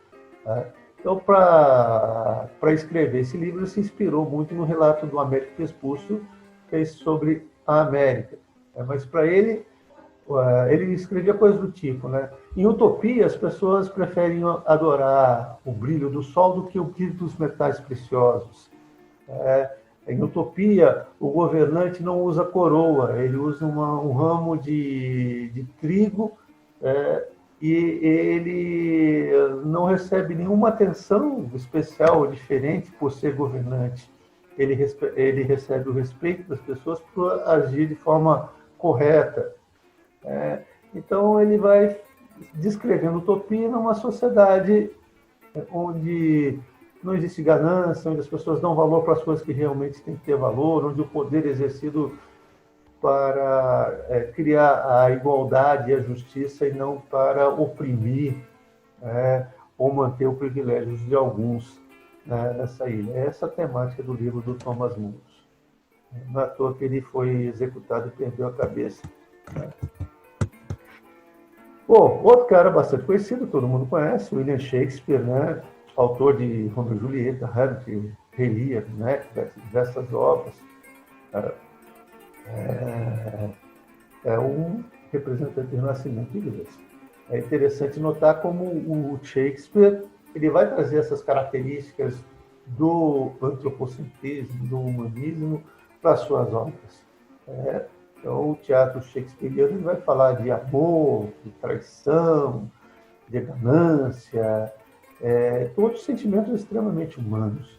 Então, para escrever esse livro, ele se inspirou muito no relato do Américo Vespuccio, que é sobre a América. Mas para ele escrevia coisas do tipo, né? Em utopia, as pessoas preferem adorar o brilho do sol do que o brilho dos metais preciosos. Em utopia, o governante não usa coroa, ele usa um ramo de trigo, e ele não recebe nenhuma atenção especial ou diferente por ser governante. Ele recebe o respeito das pessoas por agir de forma correta. Então, ele vai descrevendo utopia numa sociedade onde não existe ganância, onde as pessoas dão valor para as coisas que realmente têm que ter valor, onde o poder é exercido para criar a igualdade e a justiça e não para oprimir ou manter o privilégio de alguns nessa ilha. Essa é a temática do livro do Thomas Mouros. Não é à toa que ele foi executado e perdeu a cabeça. Bom, outro cara bastante conhecido, todo mundo conhece, William Shakespeare, né? Autor de Romeu e Julieta, Hamlet, Rei Lear, né? Diversas obras. É um representante do Renascimento inglês. É interessante notar como o Shakespeare ele vai trazer essas características do antropocentrismo, do humanismo para suas obras. Então, o teatro shakespeariano ele vai falar de amor, de traição, de ganância, todos sentimentos extremamente humanos.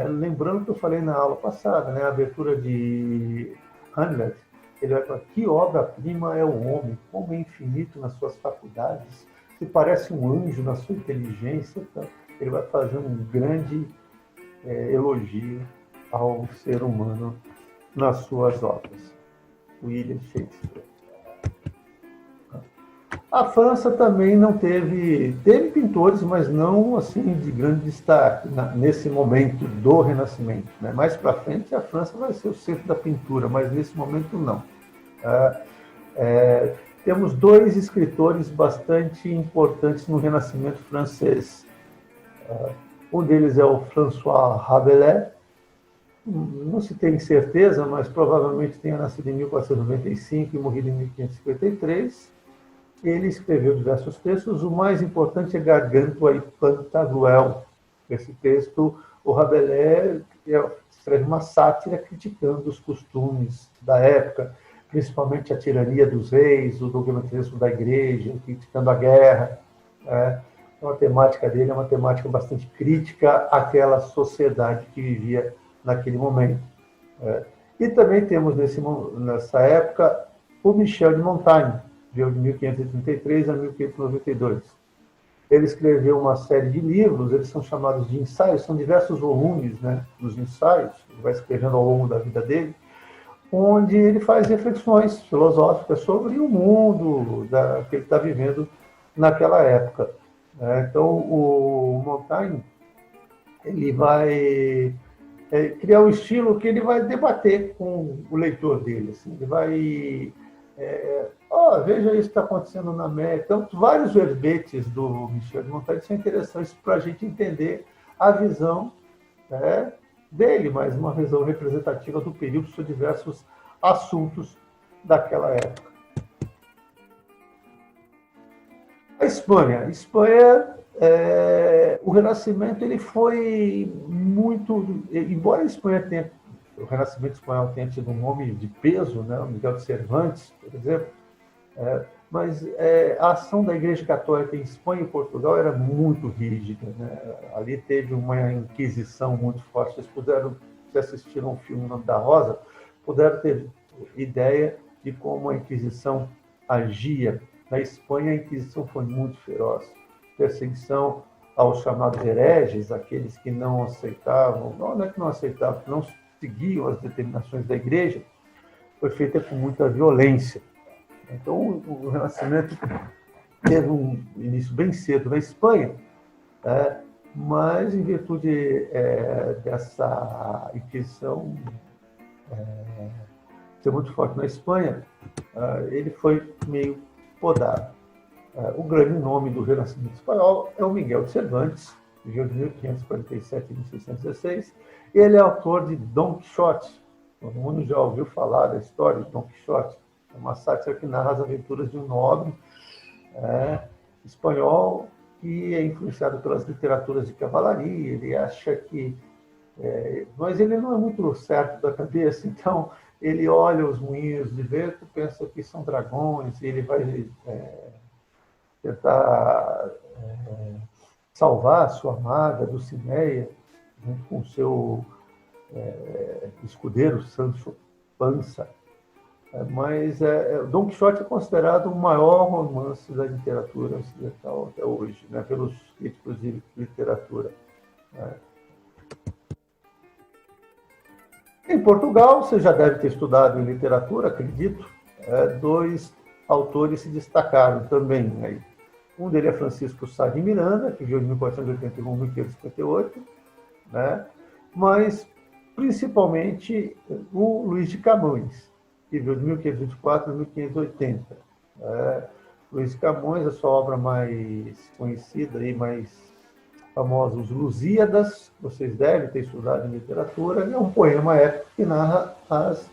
Lembrando que eu falei na aula passada, a abertura de Hamlet, ele vai falar, que obra-prima é o homem, como é infinito nas suas faculdades, que parece um anjo na sua inteligência. Então, ele vai fazer um grande elogio ao ser humano nas suas obras. William Shakespeare. A França também não teve pintores, mas não assim de grande destaque nesse momento do Renascimento, né? Mais para frente a França vai ser o centro da pintura, mas nesse momento não. Temos dois escritores bastante importantes no Renascimento francês. Um deles é o François Rabelais. Não se tem certeza, mas provavelmente tenha nascido em 1495 e morrido em 1553. Ele escreveu diversos textos, o mais importante é Gargantua e Pantagruel. Esse texto, o Rabelais escreve uma sátira criticando os costumes da época, principalmente a tirania dos reis, o dogmatismo da igreja, criticando a guerra. Então, a temática dele é uma temática bastante crítica àquela sociedade que vivia naquele momento. E também temos nessa época o Michel de Montaigne, de 1533 a 1592. Ele escreveu uma série de livros, eles são chamados de ensaios, são diversos volumes, né, dos ensaios, ele vai escrevendo ao longo da vida dele, onde ele faz reflexões filosóficas sobre o mundo que ele está vivendo naquela época. Então, o Montaigne ele vai criar um estilo que ele vai debater com o leitor dele. Assim, ele vai... veja isso que está acontecendo na América. Então, vários verbetes do Michel de Montaigne são interessantes para a gente entender a visão dele, mas uma visão representativa do período sobre diversos assuntos daquela época. A Espanha. O Renascimento ele foi muito... Embora a Espanha tenha... O Renascimento espanhol tenha tido um nome de peso, né? O Miguel de Cervantes, por exemplo, mas a ação da Igreja Católica em Espanha e Portugal era muito rígida, né? Ali teve uma inquisição muito forte. Vocês puderam, se assistiram um filme Nome da Rosa, puderam ter ideia de como a Inquisição agia. Na Espanha, a Inquisição foi muito feroz. Perseguição aos chamados hereges, aqueles que não aceitavam, não é que não aceitavam, que não seguiam as determinações da Igreja, foi feita com muita violência. Então, o Renascimento teve um início bem cedo na Espanha, mas, em virtude dessa Inquisição ser muito forte na Espanha, ele foi meio podado. O grande nome do Renascimento espanhol é o Miguel de Cervantes, que viveu de 1547 a 1616. Ele é autor de Dom Quixote. Todo mundo já ouviu falar da história de Dom Quixote. É uma sátira que narra as aventuras de um nobre espanhol que é influenciado pelas literaturas de cavalaria. Ele acha que... mas ele não é muito certo da cabeça, então ele olha os moinhos de vento, pensa que são dragões, e ele vai tentar salvar a sua amada Dulcinea, junto com o seu escudeiro Sancho Panza. Mas Dom Quixote é considerado o maior romance da literatura ocidental até hoje, né, pelos críticos de literatura. Em Portugal, você já deve ter estudado em literatura, acredito, dois autores se destacaram também aí. Um deles é Francisco Sá de Miranda, que viveu de 1481 a 1558, né? Mas, principalmente, o Luís de Camões, que viveu de 1524 a 1580. Luís de Camões, a sua obra mais conhecida e mais famosa, Os Lusíadas, vocês devem ter estudado em literatura, é um poema épico que narra as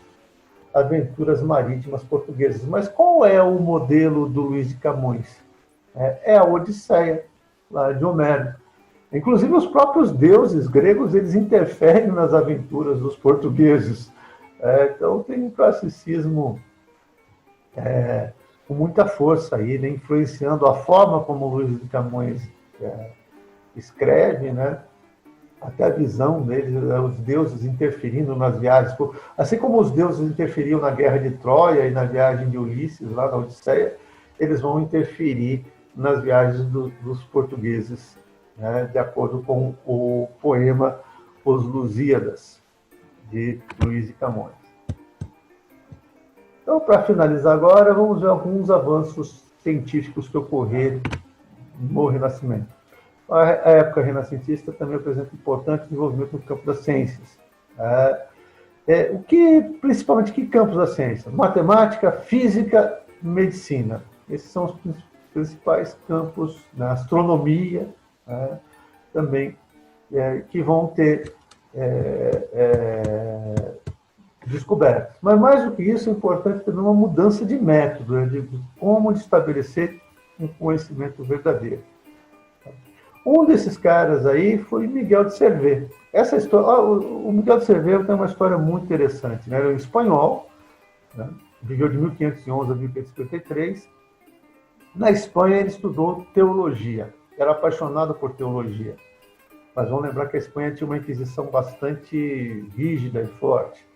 aventuras marítimas portuguesas. Mas qual é o modelo do Luís de Camões? É a Odisseia, lá de Homero. Inclusive, os próprios deuses gregos eles interferem nas aventuras dos portugueses. Então, tem um classicismo com muita força aí, né, influenciando a forma como o Luís de Camões escreve, né? Até a visão deles, os deuses interferindo nas viagens. Assim como os deuses interferiam na Guerra de Troia e na viagem de Ulisses, lá na Odisseia, eles vão interferir nas viagens dos portugueses, né? De acordo com o poema Os Lusíadas, de Luís de Camões. Então, para finalizar agora, vamos ver alguns avanços científicos que ocorreram no Renascimento. A época renascentista também apresenta importante desenvolvimento no campo das ciências. Principalmente, que campos da ciência? Matemática, física, medicina. Esses são os principais campos da astronomia, também, que vão ter descobertas. Mas, mais do que isso, é importante ter uma mudança de método, de como estabelecer um conhecimento verdadeiro. Um desses caras aí foi Miguel de Cervé. Essa história, o Miguel de Cervé tem uma história muito interessante. Né? Ele é um espanhol, né? Viveu de 1511 a 1553. Na Espanha, ele estudou teologia. Era apaixonado por teologia. Mas vamos lembrar que a Espanha tinha uma inquisição bastante rígida e forte.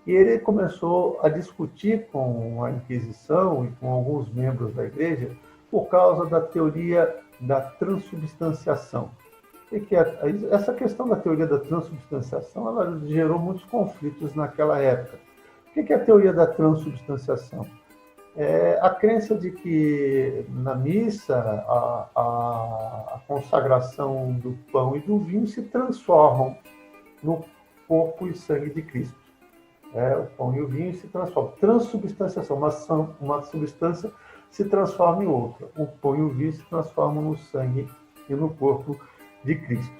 E ele começou a discutir com a Inquisição e com alguns membros da igreja por causa da teoria da transubstanciação. Essa questão da teoria da transubstanciação, ela gerou muitos conflitos naquela época. O que é a teoria da transubstanciação? É a crença de que na missa a consagração do pão e do vinho se transformam no corpo e sangue de Cristo. O pão e o vinho se transformam. Transubstanciação, uma substância se transforma em outra. O pão e o vinho se transformam no sangue e no corpo de Cristo.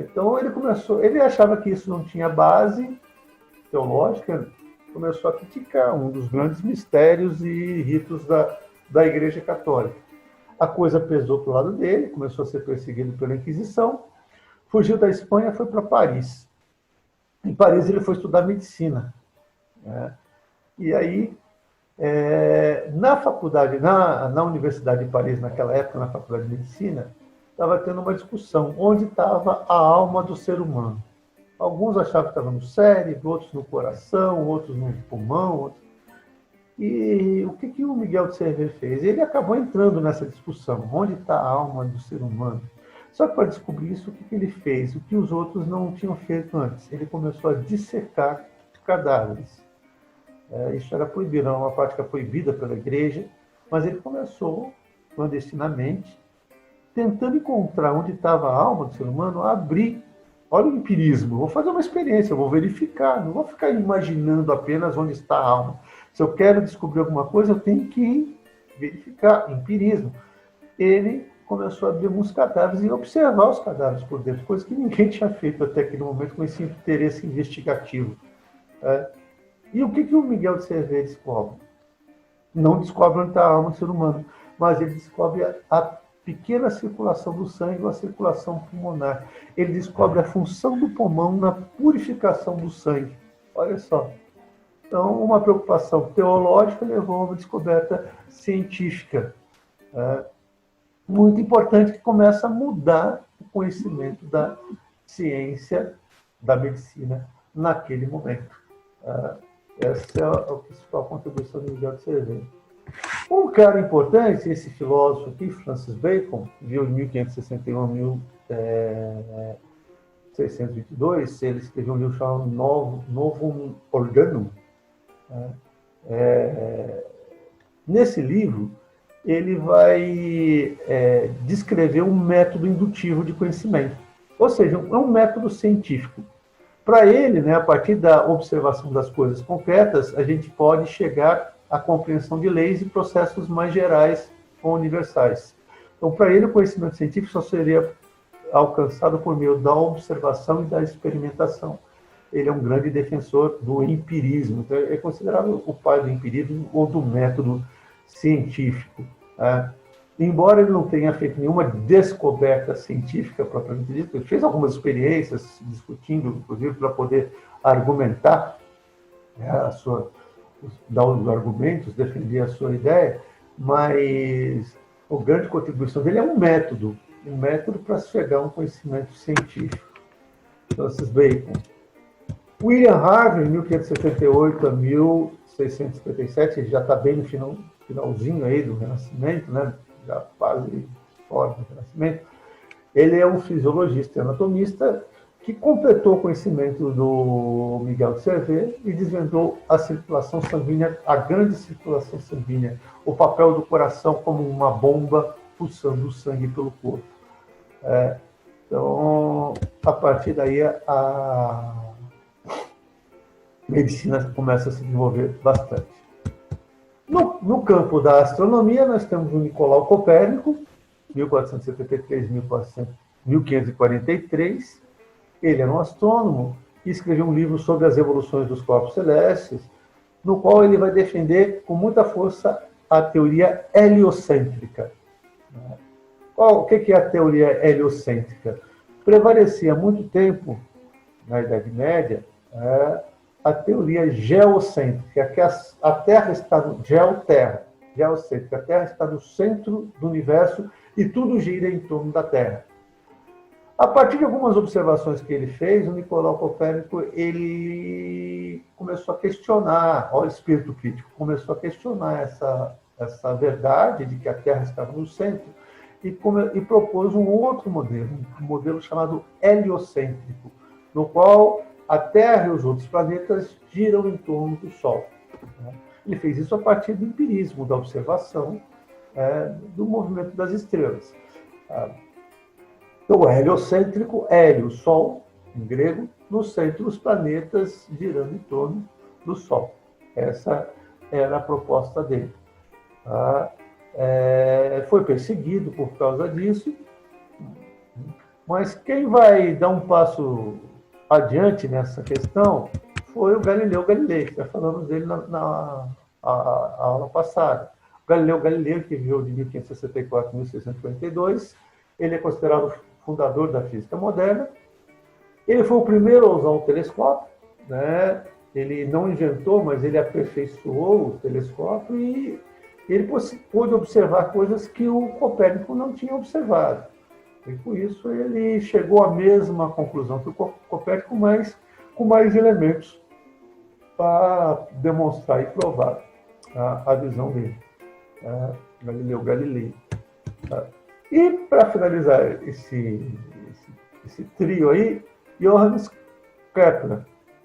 Então ele achava que isso não tinha base teológica, começou a criticar um dos grandes mistérios e ritos da Igreja Católica. A coisa pesou para o lado dele, começou a ser perseguido pela Inquisição, fugiu da Espanha e foi para Paris. Em Paris ele foi estudar medicina. E aí, na faculdade, na Universidade de Paris, naquela época, na Faculdade de Medicina, estava tendo uma discussão onde estava a alma do ser humano. Alguns achavam que estava no cérebro, outros no coração, outros no pulmão. E o que o Miguel de Cervé fez? Ele acabou entrando nessa discussão, onde está a alma do ser humano. Só que para descobrir isso, o que ele fez? O que os outros não tinham feito antes? Ele começou a dissecar cadáveres. Isso era proibido, era uma prática proibida pela igreja, mas ele começou, clandestinamente, tentando encontrar onde estava a alma do ser humano, a abrir. Olha o empirismo, vou fazer uma experiência, vou verificar, não vou ficar imaginando apenas onde está a alma. Se eu quero descobrir alguma coisa, eu tenho que verificar, empirismo. Ele começou a abrir alguns cadáveres e observar os cadáveres por dentro, coisa que ninguém tinha feito até aquele momento com esse interesse investigativo. E o que o Miguel de Cervé descobre? Não descobre onde está a alma do ser humano, mas ele descobre a pequena circulação do sangue ou a circulação pulmonar. Ele descobre a função do pulmão na purificação do sangue. Olha só. Então, uma preocupação teológica levou a uma descoberta científica. Muito importante, que começa a mudar o conhecimento da ciência, da medicina, naquele momento. Essa é a principal contribuição de Miguel de Cervé. Um cara importante, esse filósofo aqui, Francis Bacon, viu em 1561 a 1622, ele escreveu um livro chamado Novum Organum. Nesse livro, ele vai descrever um método indutivo de conhecimento, ou seja, é um método científico. Para ele, a partir da observação das coisas concretas, a gente pode chegar à compreensão de leis e processos mais gerais ou universais. Então, para ele, o conhecimento científico só seria alcançado por meio da observação e da experimentação. Ele é um grande defensor do empirismo, então é considerado o pai do empirismo ou do método científico. Embora ele não tenha feito nenhuma descoberta científica propriamente dita, ele fez algumas experiências discutindo, inclusive, para poder argumentar, dar os argumentos, defender a sua ideia, mas a grande contribuição dele é um método para chegar a um conhecimento científico. Francis Bacon. William Harvey, 1578 a 1657, ele já está bem no finalzinho aí do Renascimento, já quase fora do Renascimento. Ele é um fisiologista e anatomista, que completou o conhecimento do Miguel de Cervé e desvendou a circulação sanguínea, a grande circulação sanguínea, o papel do coração como uma bomba pulsando o sangue pelo corpo. Então, a partir daí, a medicina começa a se desenvolver bastante. No campo da astronomia, nós temos o Nicolau Copérnico, 1473-1543. Ele era um astrônomo e escreveu um livro sobre as evoluções dos corpos celestes, no qual ele vai defender com muita força a teoria heliocêntrica. O que é a teoria heliocêntrica? Prevalecia há muito tempo, na Idade Média, a teoria geocêntrica, que a Terra está no geocêntrica, a Terra está no centro do universo e tudo gira em torno da Terra. A partir de algumas observações que ele fez, o Nicolau Copérnico ele começou a questionar, olha o espírito crítico, começou a questionar essa verdade de que a Terra estava no centro e propôs um outro modelo, um modelo chamado heliocêntrico, no qual a Terra e os outros planetas giram em torno do Sol. Ele fez isso a partir do empirismo, da observação do movimento das estrelas. Então, o heliocêntrico, hélio, Sol, em grego, no centro os planetas girando em torno do Sol. Essa era a proposta dele. Foi perseguido por causa disso, mas quem vai dar um passo adiante nessa questão foi o Galileu Galilei, que já falamos dele na aula passada. O Galileu Galilei, que viveu de 1564 a 1642, ele é considerado o fundador da física moderna. Ele foi o primeiro a usar o telescópio, né? Ele não inventou, mas ele aperfeiçoou o telescópio e ele pôde observar coisas que o Copérnico não tinha observado. E por isso ele chegou à mesma conclusão que o Copérnico, mas com mais elementos para demonstrar e provar a visão dele. Galileu Galilei. E para finalizar esse trio aí, Johannes Kepler.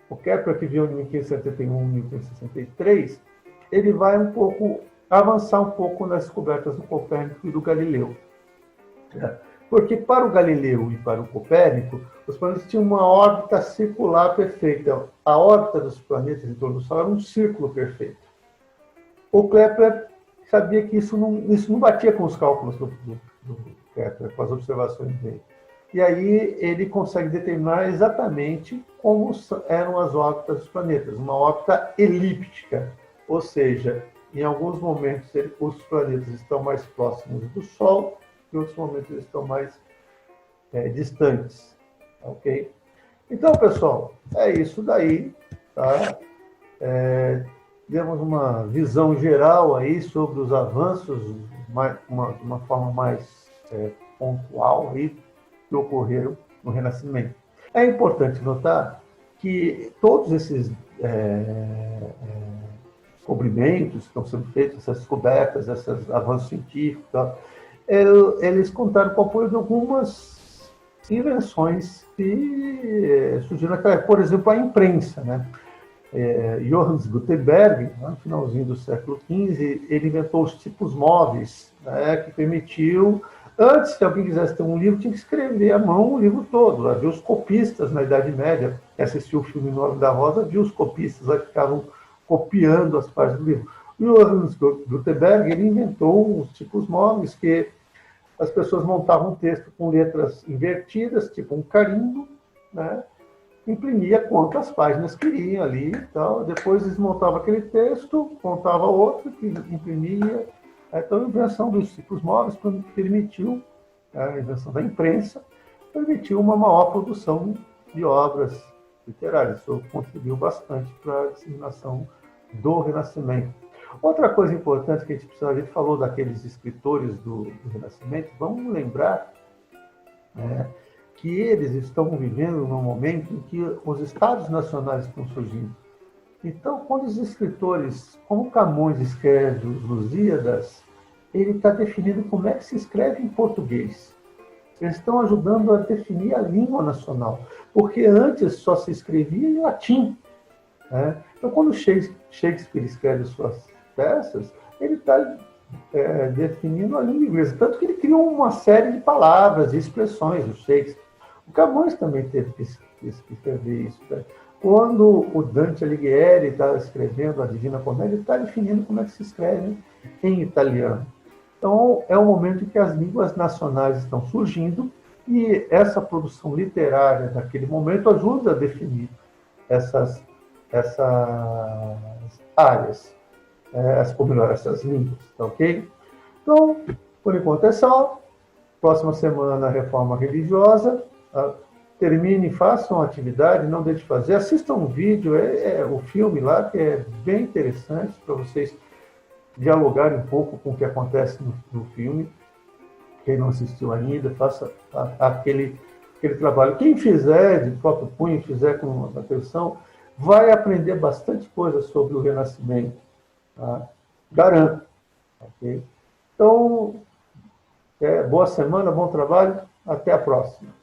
O Kepler, que viveu de 1571 a 1563, ele vai avançar um pouco nas descobertas do Copérnico e do Galileu. Porque para o Galileu e para o Copérnico, os planetas tinham uma órbita circular perfeita. A órbita dos planetas em torno do Sol era um círculo perfeito. O Kepler sabia que isso não batia com os cálculos do Kepler, com as observações dele. E aí ele consegue determinar exatamente como eram as órbitas dos planetas. Uma órbita elíptica, ou seja, em alguns momentos os planetas estão mais próximos do Sol, em outros momentos eles estão mais distantes. Ok? Então, pessoal, é isso daí. Tá? Demos uma visão geral aí sobre os avanços, de uma forma mais pontual aí, que ocorreram no Renascimento. É importante notar que todos esses descobrimentos que estão sendo feitos, essas descobertas, esses avanços científicos, tá? Eles contaram com o apoio de algumas invenções que surgiram naquela época. Por exemplo, a imprensa, né? Johannes Gutenberg, no finalzinho do século XV, ele inventou os tipos móveis, né, que permitiu. Antes, se alguém quisesse ter um livro, tinha que escrever à mão o livro todo. Havia os copistas na Idade Média. Assistiu o filme Nome da Rosa, viu os copistas lá que ficavam copiando as páginas do livro. E o Johannes Gutenberg, ele inventou os tipos móveis, que as pessoas montavam um texto com letras invertidas, tipo um carimbo, né? Imprimia quantas páginas queriam ali e tal. Depois desmontava aquele texto, montava outro, que imprimia. Então, a invenção dos tipos móveis permitiu, a invenção da imprensa, permitiu uma maior produção de obras literárias. Isso contribuiu bastante para a disseminação do Renascimento. Outra coisa importante que a gente falou daqueles escritores do Renascimento, vamos lembrar que eles estão vivendo num momento em que os estados nacionais estão surgindo. Então, quando os escritores, como Camões escreve os Lusíadas, ele está definindo como é que se escreve em português. Eles estão ajudando a definir a língua nacional, porque antes só se escrevia em latim, né? Então, quando Shakespeare escreve suas peças, ele está definindo a língua inglesa. Tanto que ele criou uma série de palavras e expressões, o Shakespeare. O Camões também teve que escrever isso. Né? Quando o Dante Alighieri está escrevendo a Divina Comédia, ele está definindo como é que se escreve em italiano. Então, é um momento em que as línguas nacionais estão surgindo e essa produção literária daquele momento ajuda a definir essas, essas áreas, ou melhor, essas línguas, tá ok? Então, por enquanto é só. Próxima semana, reforma religiosa. Tá? Termine, façam atividade, não deixe de fazer. Assistam um vídeo, o filme lá, que é bem interessante para vocês dialogarem um pouco com o que acontece no filme. Quem não assistiu ainda, faça aquele trabalho. Quem fizer de próprio punho, fizer com atenção, vai aprender bastante coisa sobre o Renascimento. Tá? Garanto. Okay? Então, boa semana, bom trabalho. Até a próxima.